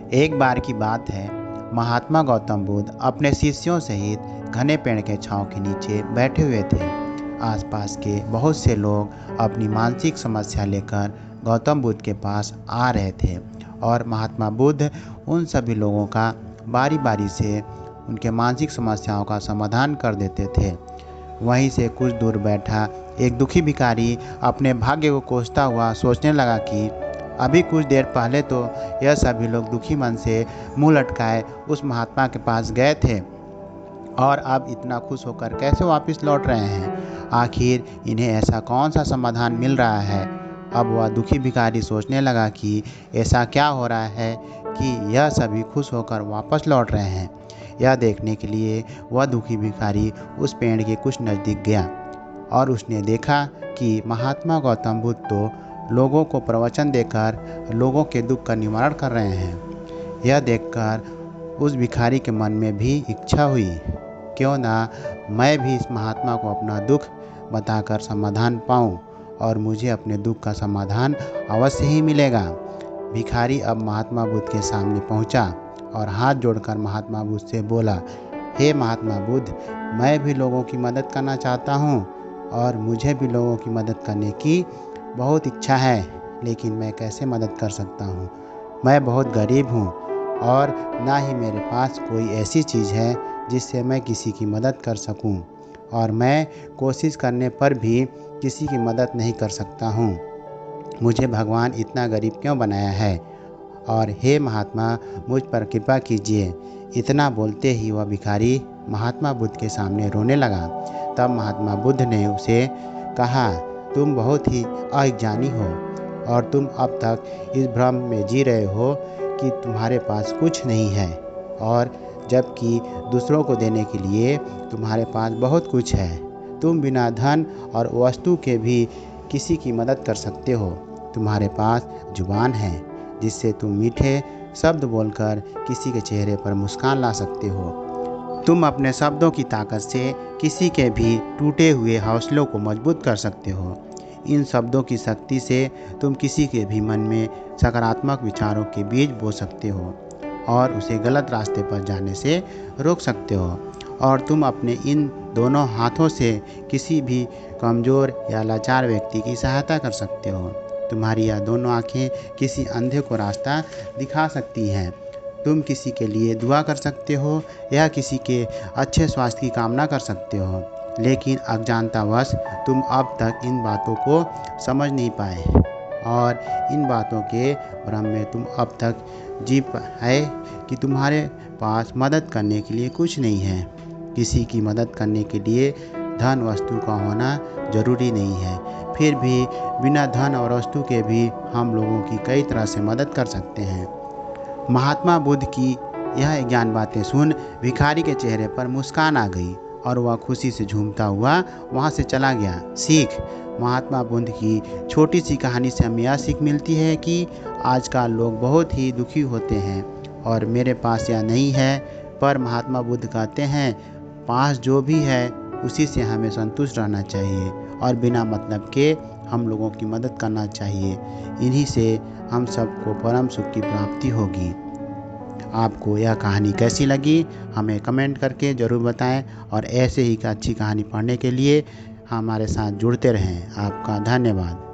एक बार की बात है, महात्मा गौतम बुद्ध अपने शिष्यों सहित घने पेड़ के छांव के नीचे बैठे हुए थे। आसपास के बहुत से लोग अपनी मानसिक समस्या लेकर गौतम बुद्ध के पास आ रहे थे और महात्मा बुद्ध उन सभी लोगों का बारी बारी से उनके मानसिक समस्याओं का समाधान कर देते थे। वहीं से कुछ दूर बैठा एक दुखी भिखारी अपने भाग्य को कोसता हुआ सोचने लगा कि अभी कुछ देर पहले तो यह सभी लोग दुखी मन से मुंह लटकाए उस महात्मा के पास गए थे और अब इतना खुश होकर कैसे वापस लौट रहे हैं। आखिर इन्हें ऐसा कौन सा समाधान मिल रहा है। अब वह दुखी भिखारी सोचने लगा कि ऐसा क्या हो रहा है कि यह सभी खुश होकर वापस लौट रहे हैं। यह देखने के लिए वह दुखी भिखारी उस पेड़ के कुछ नज़दीक गया और उसने देखा कि महात्मा गौतम बुद्ध तो लोगों को प्रवचन देकर लोगों के दुख का निवारण कर रहे हैं। यह देखकर उस भिखारी के मन में भी इच्छा हुई, क्यों ना मैं भी इस महात्मा को अपना दुख बताकर समाधान पाऊं और मुझे अपने दुख का समाधान अवश्य ही मिलेगा। भिखारी अब महात्मा बुद्ध के सामने पहुंचा और हाथ जोड़कर महात्मा बुद्ध से बोला, हे महात्मा बुद्ध, मैं भी लोगों की मदद करना चाहता हूं और मुझे भी लोगों की मदद करने की बहुत इच्छा है, लेकिन मैं कैसे मदद कर सकता हूँ। मैं बहुत गरीब हूँ और ना ही मेरे पास कोई ऐसी चीज़ है जिससे मैं किसी की मदद कर सकूँ और मैं कोशिश करने पर भी किसी की मदद नहीं कर सकता हूँ। मुझे भगवान इतना गरीब क्यों बनाया है और हे महात्मा, मुझ पर कृपा कीजिए। इतना बोलते ही वह भिखारी महात्मा बुद्ध के सामने रोने लगा। तब महात्मा बुद्ध ने उसे कहा, तुम बहुत ही अज्ञानी हो और तुम अब तक इस भ्रम में जी रहे हो कि तुम्हारे पास कुछ नहीं है, और जबकि दूसरों को देने के लिए तुम्हारे पास बहुत कुछ है। तुम बिना धन और वस्तु के भी किसी की मदद कर सकते हो। तुम्हारे पास जुबान है जिससे तुम मीठे शब्द बोलकर किसी के चेहरे पर मुस्कान ला सकते हो। तुम अपने शब्दों की ताकत से किसी के भी टूटे हुए हौसलों को मजबूत कर सकते हो। इन शब्दों की शक्ति से तुम किसी के भी मन में सकारात्मक विचारों के बीज बो सकते हो और उसे गलत रास्ते पर जाने से रोक सकते हो। और तुम अपने इन दोनों हाथों से किसी भी कमज़ोर या लाचार व्यक्ति की सहायता कर सकते हो। तुम्हारी यह दोनों आँखें किसी अंधे को रास्ता दिखा सकती हैं। तुम किसी के लिए दुआ कर सकते हो या किसी के अच्छे स्वास्थ्य की कामना कर सकते हो, लेकिन अज्ञानतावश तुम अब तक इन बातों को समझ नहीं पाए और इन बातों के भ्रम में तुम अब तक जी पाए कि तुम्हारे पास मदद करने के लिए कुछ नहीं है। किसी की मदद करने के लिए धन वस्तु का होना जरूरी नहीं है, फिर भी बिना धन और वस्तु के भी हम लोगों की कई तरह से मदद कर सकते हैं। महात्मा बुद्ध की यह ज्ञान बातें सुन भिखारी के चेहरे पर मुस्कान आ गई और वह खुशी से झूमता हुआ वहाँ से चला गया। सीख: महात्मा बुद्ध की छोटी सी कहानी से हमें यह सीख मिलती है कि आजकल लोग बहुत ही दुखी होते हैं और मेरे पास यह नहीं है, पर महात्मा बुद्ध कहते हैं पास जो भी है उसी से हमें संतुष्ट रहना चाहिए और बिना मतलब के हम लोगों की मदद करना चाहिए। इन्हीं से हम सबको परम सुख की प्राप्ति होगी। आपको यह कहानी कैसी लगी हमें कमेंट करके ज़रूर बताएं और ऐसे ही अच्छी कहानी पढ़ने के लिए हमारे साथ जुड़ते रहें। आपका धन्यवाद।